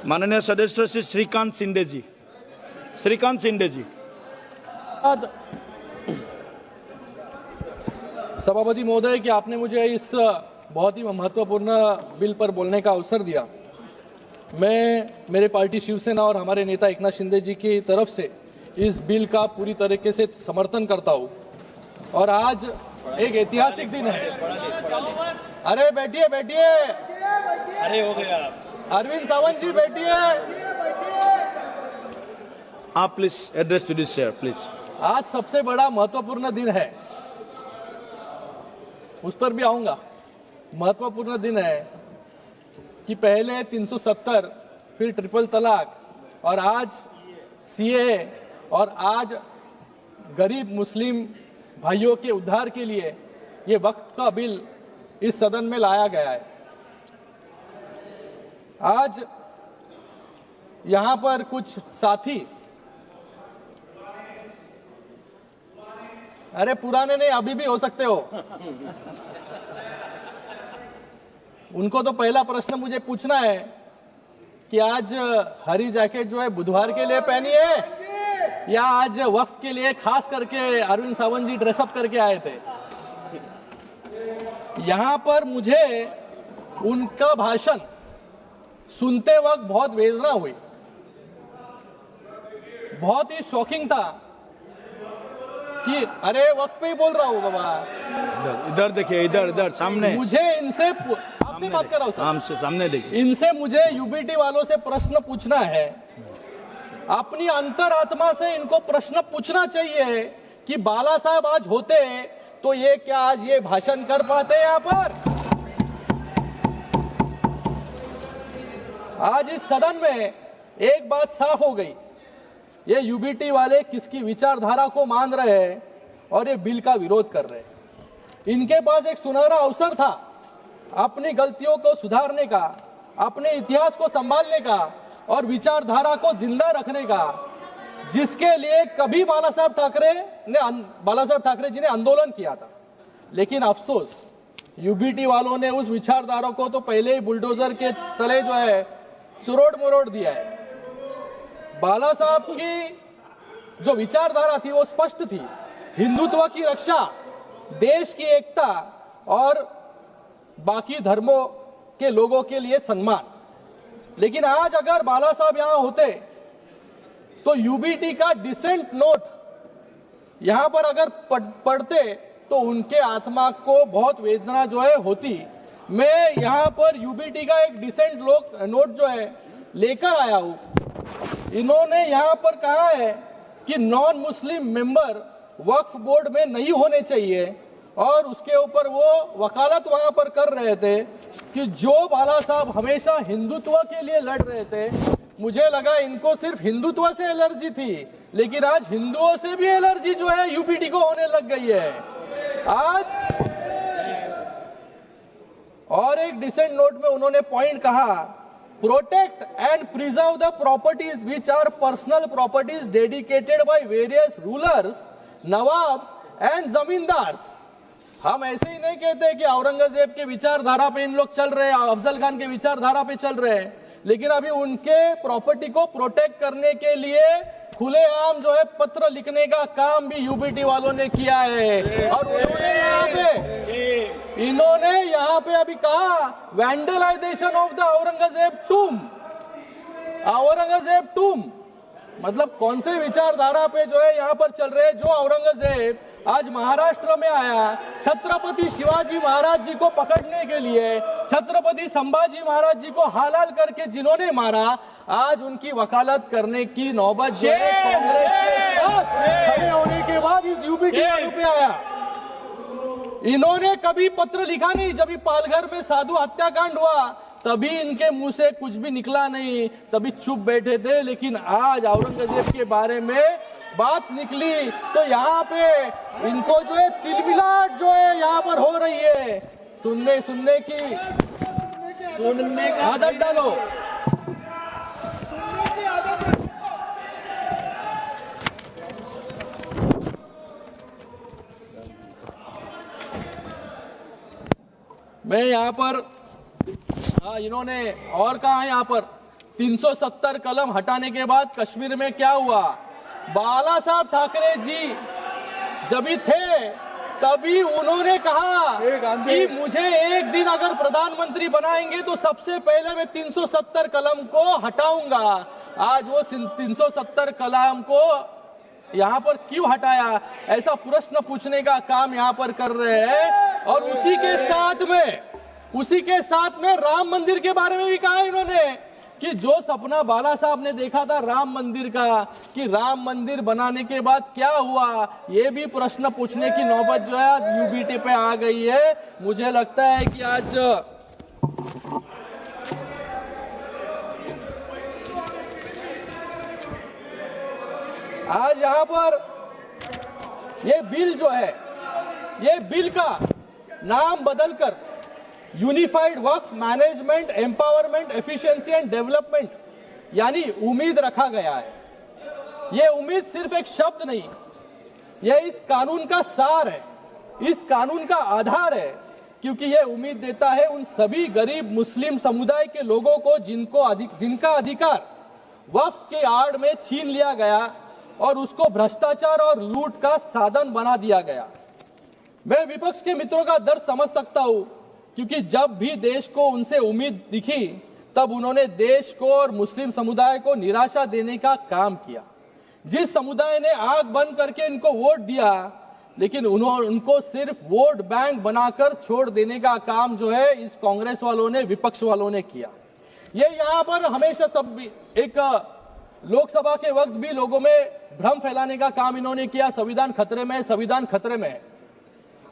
माननीय सदस्य श्री श्रीकांत शिंदे जी। श्रीकांत शिंदे जी। सभापति महोदय कि आपने मुझे इस बहुत ही महत्वपूर्ण बिल पर बोलने का अवसर दिया। मैं मेरे पार्टी शिवसेना और हमारे नेता एकनाथ शिंदे जी की तरफ से इस बिल का पूरी तरीके से समर्थन करता हूं और आज एक ऐतिहासिक दिन है। अरे बैठिए बैठिए, अरे हो गया। अरविंद सावंत जी बैठिए। आप please address to this chair please. आज सबसे बड़ा महत्वपूर्ण दिन है, उस पर भी आऊंगा। महत्वपूर्ण दिन है कि पहले 370, फिर ट्रिपल तलाक और आज सीएए और आज गरीब मुस्लिम भाइयों के उद्धार के लिए ये वक्त का बिल इस सदन में लाया गया है। आज यहां पर कुछ साथी, अरे पुराने नहीं अभी भी हो सकते हो, उनको तो पहला प्रश्न मुझे पूछना है कि आज हरी जैकेट जो है बुधवार के लिए पहनी है या आज वक्त के लिए खास करके अरविंद सावंत जी ड्रेसअप करके आए थे। यहां पर मुझे उनका भाषण सुनते वक्त बहुत वेदना हुई, बहुत ही शॉकिंग था कि अरे वक्त पे ही बोल रहा हूं बाबा। इधर देखिए, इधर इधर सामने। मुझे इनसे आपसे बात कर रहा हूं सर, हमसे सामने देखिए। इनसे मुझे यूबीटी वालों से प्रश्न पूछना है। अपनी अंतरात्मा से इनको प्रश्न पूछना चाहिए कि बाला साहब आज होते तो ये क्या आज ये भाषण कर पाते यहां पर? आज इस सदन में एक बात साफ हो गई, ये यूबीटी वाले किसकी विचारधारा को मान रहे हैं और ये बिल का विरोध कर रहे हैं। इनके पास एक सुनहरा अवसर था अपनी गलतियों को सुधारने का, अपने इतिहास को संभालने का और विचारधारा को जिंदा रखने का, जिसके लिए कभी बाला साहब ठाकरे जी ने आंदोलन किया था। लेकिन अफसोस यूबीटी वालों ने उस विचारधारा को तो पहले ही बुलडोजर के तले जो है सुरोड़ मरोड़ दिया है। बाला साहब की जो विचारधारा थी वो स्पष्ट थी, हिंदुत्व की रक्षा, देश की एकता और बाकी धर्मों के लोगों के लिए सम्मान। लेकिन आज अगर बाला साहब यहां होते तो यूबीटी का डिसेंट नोट यहां पर अगर पढ़ते तो उनके आत्मा को बहुत वेदना जो है होती। मैं यहां पर यूबीटी का एक डिसेंट नोट जो है लेकर आया हूं। इन्होंने यहां पर कहा है कि नॉन मुस्लिम मेंबर वक्फ बोर्ड में नहीं होने चाहिए और उसके ऊपर वो वकालत वहां पर कर रहे थे कि जो बाला साहब हमेशा हिंदुत्व के लिए लड़ रहे थे। मुझे लगा इनको सिर्फ हिंदुत्व से एलर्जी थी, लेकिन आज हिंदुओं से भी एलर्जी जो है यूपीटी को होने लग गई है आज। और एक डिसेंट नोट में उन्होंने पॉइंट कहा, protect and preserve the properties which are personal properties dedicated by various rulers, nawabs and zamindars. हम ऐसे ही नहीं कहते कि औरंगजेब के विचारधारा पे इन लोग चल रहे हैं, अफजल खान के विचारधारा पे चल रहे हैं, लेकिन अभी उनके प्रॉपर्टी को प्रोटेक्ट करने के लिए खुलेआम जो है पत्र लिखने का काम भी यूबीटी वालों ने किया है। और इन्होंने यहाँ पे अभी कहा वैंडलाइजेशन ऑफ द औरंगजेब टूम, मतलब कौन से विचारधारा पे जो है यहाँ पर चल रहे हैं। जो औरंगजेब आज महाराष्ट्र में आया छत्रपति शिवाजी महाराज जी को पकड़ने के लिए, छत्रपति संभाजी महाराज जी को हालाल करके जिन्होंने मारा, आज उनकी वकालत करने की नौबत जो है कांग्रेस के साथ खड़े होने के बाद इस यूबीटी वालों पे आया। इन्होंने कभी पत्र लिखा नहीं। जब पालघर में साधु हत्याकांड हुआ तभी इनके मुंह से कुछ भी निकला नहीं, तभी चुप बैठे थे। लेकिन आज औरंगजेब के बारे में बात निकली तो यहाँ पे इनको जो है तिलमिलाट जो है यहाँ पर हो रही है। सुनने का आदत डालो। मैं यहाँ पर इन्होंने और कहा है यहाँ पर 370 कलम हटाने के बाद कश्मीर में क्या हुआ? बाला साहब ठाकरे जी जब भी थे तभी उन्होंने कहा कि मुझे एक दिन अगर प्रधानमंत्री बनाएंगे तो सबसे पहले मैं 370 कलम को हटाऊंगा। आज वो 370 कलम को यहाँ पर क्यों हटाया, ऐसा प्रश्न पूछने का काम यहाँ पर कर रहे हैं। और उसी के साथ में राम मंदिर के बारे में भी कहा इन्होंने कि जो सपना बाला साहब ने देखा था राम मंदिर का, कि राम मंदिर बनाने के बाद क्या हुआ, ये भी प्रश्न पूछने की नौबत जो है आज यूबीटी पे आ गई है। मुझे लगता है कि आज यहाँ पर ये बिल जो है, ये बिल का नाम बदलकर unified Waqf management empowerment efficiency and development यानी उम्मीद रखा गया है। ये उम्मीद सिर्फ एक शब्द नहीं, यह इस कानून का सार है, इस कानून का आधार है, क्योंकि यह उम्मीद देता है उन सभी गरीब मुस्लिम समुदाय के लोगों को जिनका अधिकार वक्फ के आड़ में छीन लिया गया और उसको भ्रष्टाचार और लूट का साधन बना दिया गया। मैं विपक्ष के मित्रों का दर्द समझ सकता हूं, क्योंकि जब भी देश को उनसे उम्मीद दिखी तब उन्होंने देश को और मुस्लिम समुदाय को निराशा देने का काम किया। जिस समुदाय ने आंख बंद करके इनको वोट दिया, लेकिन उनको सिर्फ वोट बैंक बनाकर छोड़ देने का काम जो है इस कांग्रेस वालों ने, विपक्ष वालों ने किया। ये यहाँ पर हमेशा सब एक लोकसभा के वक्त भी लोगों में भ्रम फैलाने का काम इन्होंने किया, संविधान खतरे में, संविधान खतरे में।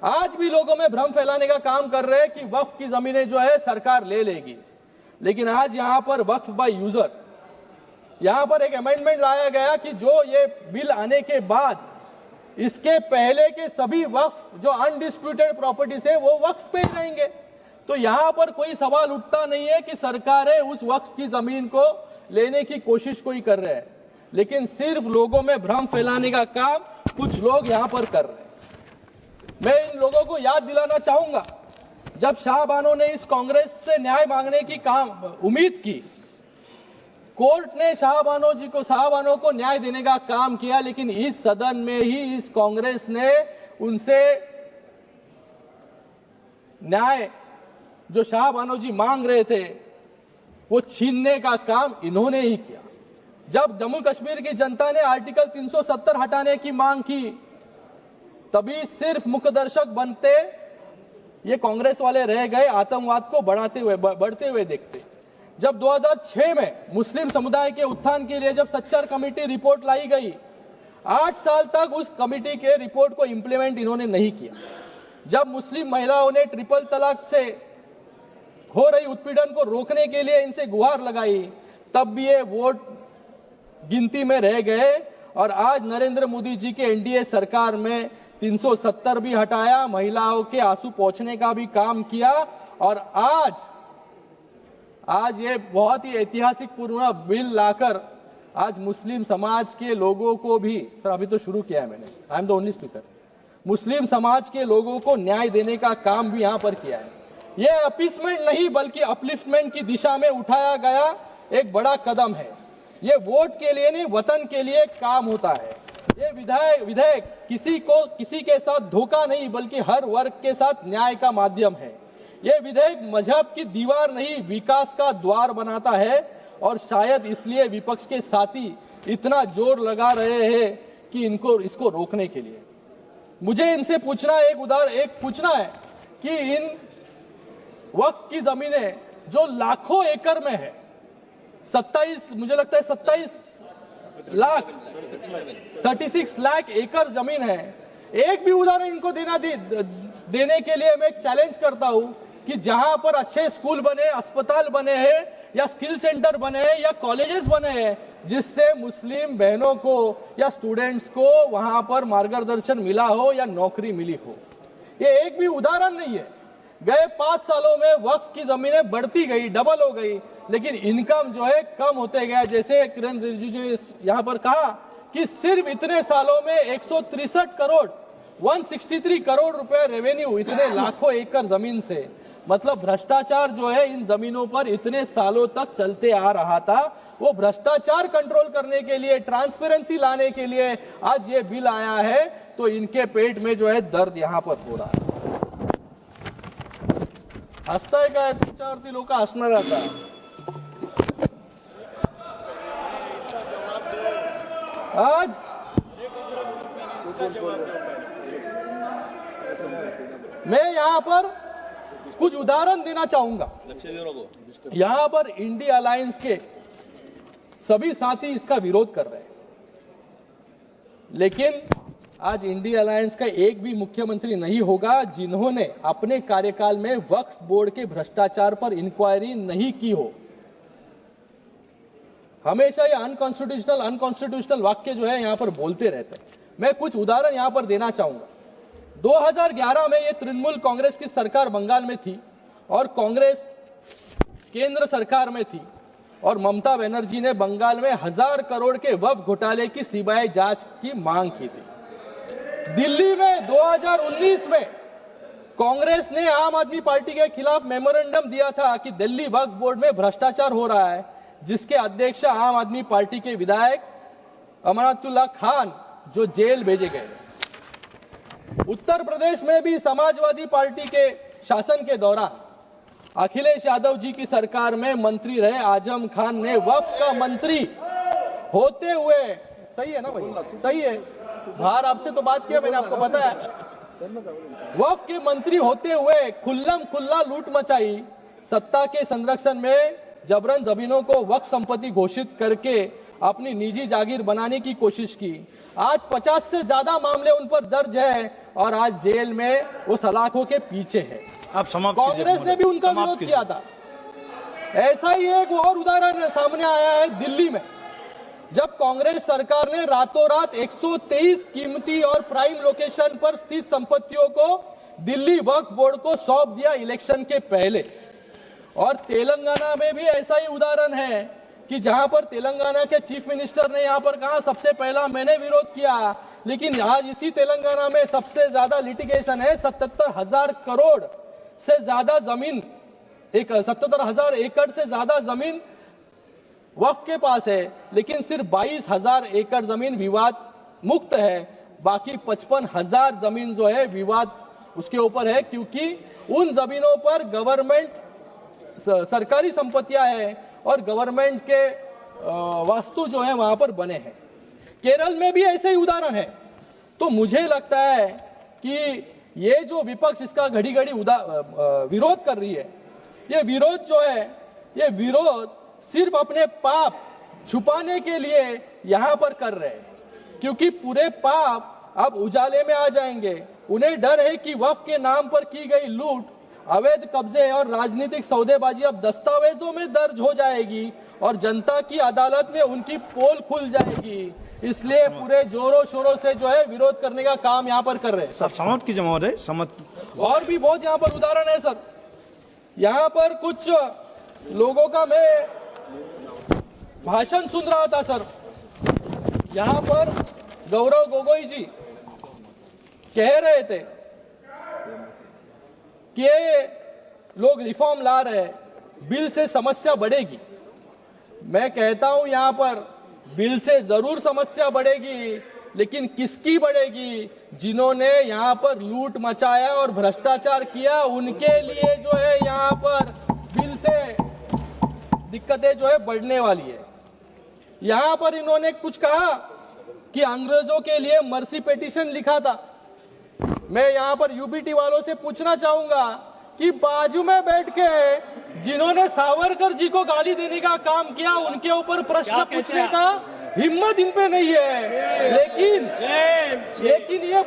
आज भी लोगों में भ्रम फैलाने का काम कर रहे हैं कि वक्फ की जमीनें जो है सरकार ले लेगी। लेकिन आज यहां पर वक्फ बाय यूजर, यहां पर एक अमेंडमेंट लाया गया कि जो ये बिल आने के बाद इसके पहले के सभी वक्फ जो अनडिस्प्यूटेड प्रॉपर्टीज है वो वक्फ पे रहेंगे। तो यहां पर कोई सवाल उठता नहीं है कि सरकारें उस वक्फ की जमीन को लेने की कोशिश कोई कर रहे हैं, लेकिन सिर्फ लोगों में भ्रम फैलाने का काम कुछ लोग यहां पर कर रहे हैं। मैं इन लोगों को याद दिलाना चाहूंगा, जब शाहबानो ने इस कांग्रेस से न्याय मांगने की उम्मीद की, कोर्ट ने शाहबानो को न्याय देने का काम किया, लेकिन इस सदन में ही इस कांग्रेस ने उनसे न्याय जो शाहबानो जी मांग रहे थे वो छीनने का काम इन्होंने ही किया। जब जम्मू कश्मीर की जनता ने आर्टिकल 370 हटाने की मांग की, तभी सिर्फ मुखदर्शक बनते ये कांग्रेस वाले रह गए, आतंकवाद को बढ़ते हुए देखते। जब 2006 में मुस्लिम समुदाय के उत्थान के लिए जब सच्चर कमेटी रिपोर्ट लाई गई, 8 साल तक उस कमेटी के रिपोर्ट को इंप्लीमेंट इन्होंने नहीं किया। जब मुस्लिम महिलाओं ने ट्रिपल तलाक से हो रही उत्पीड़न को रोकने के लिए इनसे गुहार लगाई, तब भी ये वोट गिनती में रह गए। और आज नरेंद्र मोदी जी के एनडीए सरकार में 370 भी हटाया, महिलाओं के आंसू पोंछने का भी काम किया। और आज ये बहुत ही ऐतिहासिक पूर्ण बिल लाकर आज मुस्लिम समाज के लोगों को भी, सर अभी तो शुरू किया है मैंने, I am the only speaker, मुस्लिम समाज के लोगों को न्याय देने का काम भी यहां पर किया है। ये अपीसमेंट नहीं बल्कि अपलिफ्टमेंट की दिशा में उठाया गया एक बड़ा कदम है। ये वोट के लिए नहीं, वतन के लिए काम होता है। ये विधेयक किसी के साथ धोखा नहीं बल्कि हर वर्ग के साथ न्याय का माध्यम है। ये विधेयक मजहब की दीवार नहीं, विकास का द्वार बनाता है। और शायद इसलिए विपक्ष के साथी इतना जोर लगा रहे हैं कि इसको रोकने के लिए। मुझे इनसे पूछना है कि इन वक्फ की जमीनें जो लाखों एकड़ में है, 36 लाख एकड़ जमीन है, एक भी उदाहरण इनको देने के लिए मैं एक चैलेंज करता हूं कि जहां पर अच्छे स्कूल बने, अस्पताल बने हैं या स्किल सेंटर बने हैं या कॉलेजेस बने हैं, जिससे मुस्लिम बहनों को या स्टूडेंट्स को वहां पर मार्गदर्शन मिला हो या नौकरी मिली हो, ये एक भी उदाहरण नहीं है। गए 5 सालों में वक्फ की जमीनें बढ़ती गई, डबल हो गई, लेकिन इनकम जो है कम होते गया। जैसे किरण रिजिजू ने यहां पर कहा कि सिर्फ इतने सालों में 163 करोड़ 163 करोड़ रुपए रेवेन्यू, इतने लाखों एकड़ जमीन से। मतलब भ्रष्टाचार जो है इन जमीनों पर इतने सालों तक चलते आ रहा था, वो भ्रष्टाचार कंट्रोल करने के लिए, ट्रांसपेरेंसी लाने के लिए आज ये बिल आया है, तो इनके पेट में जो है दर्द यहां पर हो रहा है. हसताय काय तुमच्यावरती लोक हसणार आता. आज मैं यहां पर कुछ उदाहरण देना चाहूंगा. यहां पर इंडिया अलायंस के सभी साथी इसका विरोध कर रहे हैं, लेकिन आज इंडिया अलायंस का एक भी मुख्यमंत्री नहीं होगा जिन्होंने अपने कार्यकाल में वक्फ बोर्ड के भ्रष्टाचार पर इंक्वायरी नहीं की हो. हमेशा ये अनकॉन्स्टिट्यूशनल वाक्य जो है यहां पर बोलते रहते हैं. मैं कुछ उदाहरण यहां पर देना चाहूंगा. 2011 में ये तृणमूल कांग्रेस की सरकार बंगाल में थी और कांग्रेस केंद्र सरकार में थी, और ममता बनर्जी ने बंगाल में 1000 करोड़ के वक्फ घोटाले की सीबीआई जांच की मांग की थी. दिल्ली में 2019 में कांग्रेस ने आम आदमी पार्टी के खिलाफ मेमोरेंडम दिया था कि दिल्ली वक्फ बोर्ड में भ्रष्टाचार हो रहा है, जिसके अध्यक्ष आम आदमी पार्टी के विधायक अमनातुल्लाह खान जो जेल भेजे गए. उत्तर प्रदेश में भी समाजवादी पार्टी के शासन के दौरान अखिलेश यादव जी की सरकार में मंत्री रहे आजम खान ने वक्फ का मंत्री होते हुए, सही है ना भाई, सही है, बाहर आपसे तो बात किया मैंने, आपको पता है, वक्फ के मंत्री होते हुए खुल्लम खुल्ला लूट मचाई. सत्ता के संरक्षण में जबरन जमीनों को वक्फ संपत्ति घोषित करके अपनी निजी जागीर बनाने की कोशिश की. आज 50 से ज्यादा मामले उन पर दर्ज है और आज जेल में वो सलाखों के पीछे है. आप समाप्त कांग्रेस ने भी उनका विरोध किया था. ऐसा ही एक और उदाहरण सामने आया है दिल्ली में, जब कांग्रेस सरकार ने रातों रात 123 कीमती और प्राइम लोकेशन पर स्थित संपत्तियों को दिल्ली वक्फ बोर्ड को सौंप दिया इलेक्शन के पहले. और तेलंगाना में भी ऐसा ही उदाहरण है कि जहां पर तेलंगाना के चीफ मिनिस्टर ने यहां पर कहा सबसे पहला मैंने विरोध किया, लेकिन आज इसी तेलंगाना में सबसे ज्यादा लिटिगेशन है. 77,000 करोड़ से ज्यादा जमीन, 77,000 एकड़ से ज्यादा जमीन वक्फ के पास है, लेकिन सिर्फ 22,000 एकड़ जमीन विवाद मुक्त है. बाकी 55,000 जमीन जो है विवाद उसके ऊपर है, क्योंकि उन जमीनों पर गवर्नमेंट सरकारी संपत्तियां हैं और गवर्नमेंट के वास्तु जो है वहां पर बने हैं. केरल में भी ऐसे ही उदाहरण है. तो मुझे लगता है कि ये जो विपक्ष इसका घड़ी घड़ी विरोध कर रही है, ये विरोध जो है, ये विरोध सिर्फ अपने पाप छुपाने के लिए यहां पर कर रहे हैं, क्योंकि पूरे पाप अब उजाले में आ जाएंगे. उन्हें डर है कि वक्फ के नाम पर की गई लूट, अवैध कब्जे और राजनीतिक सौदेबाजी अब दस्तावेजों में दर्ज हो जाएगी और जनता की अदालत में उनकी पोल खुल जाएगी. इसलिए पूरे जोरों शोरों से जो है विरोध करने का काम यहाँ पर कर रहे हैं. सर समाप्त कीजिए महोदय, समाप्त. और भी बहुत यहाँ पर उदाहरण है सर. यहाँ पर कुछ लोगों का मैं भाषण सुन रहा था सर. यहाँ पर गौरव गोगोई जी कह रहे थे कि लोग रिफॉर्म ला रहे हैं, बिल से समस्या बढ़ेगी. मैं कहता हूं यहां पर बिल से जरूर समस्या बढ़ेगी, लेकिन किसकी बढ़ेगी? जिन्होंने यहां पर लूट मचाया और भ्रष्टाचार किया, उनके लिए जो है यहां पर बिल से दिक्कतें जो है बढ़ने वाली है. यहां पर इन्होंने कुछ कहा कि अंग्रेजों के लिए मर्सी पिटीशन लिखा था. मैं यहां पर यूबीटी वालों से पूछना चाहूंगा कि बाजू में बैठ के जिन्होंने सावरकर जी को गाली देने का काम किया, उनके ऊपर प्रश्न पूछने का हिम्मत इन पे नहीं है. लेकिन ये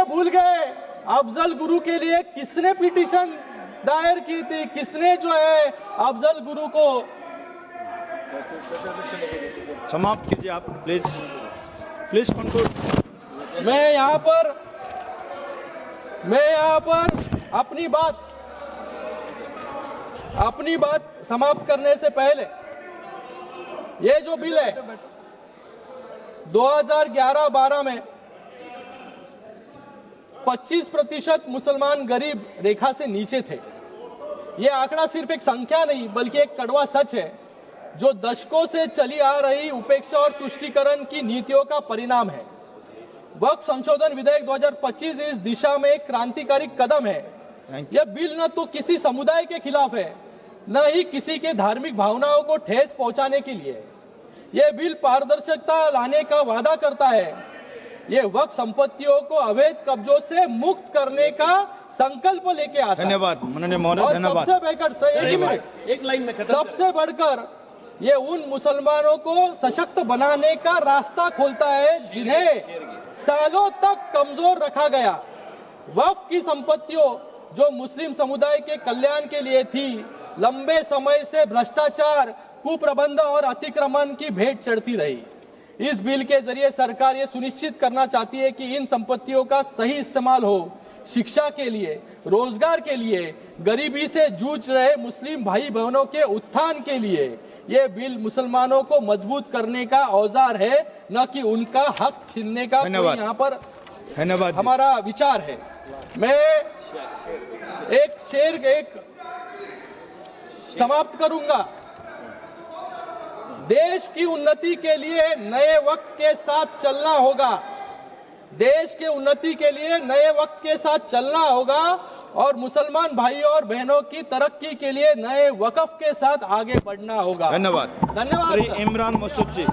भूल गए अफजल गुरु के लिए किसने पिटीशन दायर की थी, किसने जो है अफजल गुरु को. समाप्त कीजिए आप, प्लीज कंक्लूड. मैं यहां पर अपनी बात समाप्त करने से पहले, ये जो बिल है 2011-12 में 25% मुसलमान गरीब रेखा से नीचे थे। ये आंकड़ा सिर्फ एक संख्या नहीं बल्कि एक कड़वा सच है जो दशकों से चली आ रही उपेक्षा और तुष्टीकरण की नीतियों का परिणाम है। वक्फ संशोधन विधेयक 2025 इस दिशा में एक क्रांतिकारी कदम है। यह बिल न तो किसी समुदाय के खिलाफ है, न ही किसी के धार्मिक भावनाओं को ठेस पहुंचाने के लिए है। यह बिल पारदर्शिता लाने का वादा करता है। ये वक्फ संपत्तियों को अवैध कब्जों से मुक्त करने का संकल्प लेके आता है। धन्यवाद माननीय महोदय, धन्यवाद। सबसे बढ़कर एक लाइन में खत्म। सबसे बढ़कर ये उन मुसलमानों को सशक्त बनाने का रास्ता खोलता है जिन्हें सालों तक कमजोर रखा गया। वक्फ की संपत्तियों जो मुस्लिम समुदाय के कल्याण के लिए थी, लंबे समय से भ्रष्टाचार, कुप्रबंध और अतिक्रमण की भेंट चढ़ती रही। इस बिल के जरिए सरकार ये सुनिश्चित करना चाहती है कि इन संपत्तियों का सही इस्तेमाल हो, शिक्षा के लिए, रोजगार के लिए, गरीबी से जूझ रहे मुस्लिम भाई बहनों के उत्थान के लिए। ये बिल मुसलमानों को मजबूत करने का औजार है, न कि उनका हक छीनने का कोई यहाँ पर धन्यवाद हमारा विचार है। मैं एक शेर समाप्त करूंगा। देश की उन्नति के लिए नए वक्त के साथ चलना होगा। देश के उन्नति के लिए नए वक्त के साथ चलना होगा और मुसलमान भाइयों और बहनों की तरक्की के लिए नए वक्फ के साथ आगे बढ़ना होगा। धन्यवाद। धन्यवाद। इमरान मसूद जी।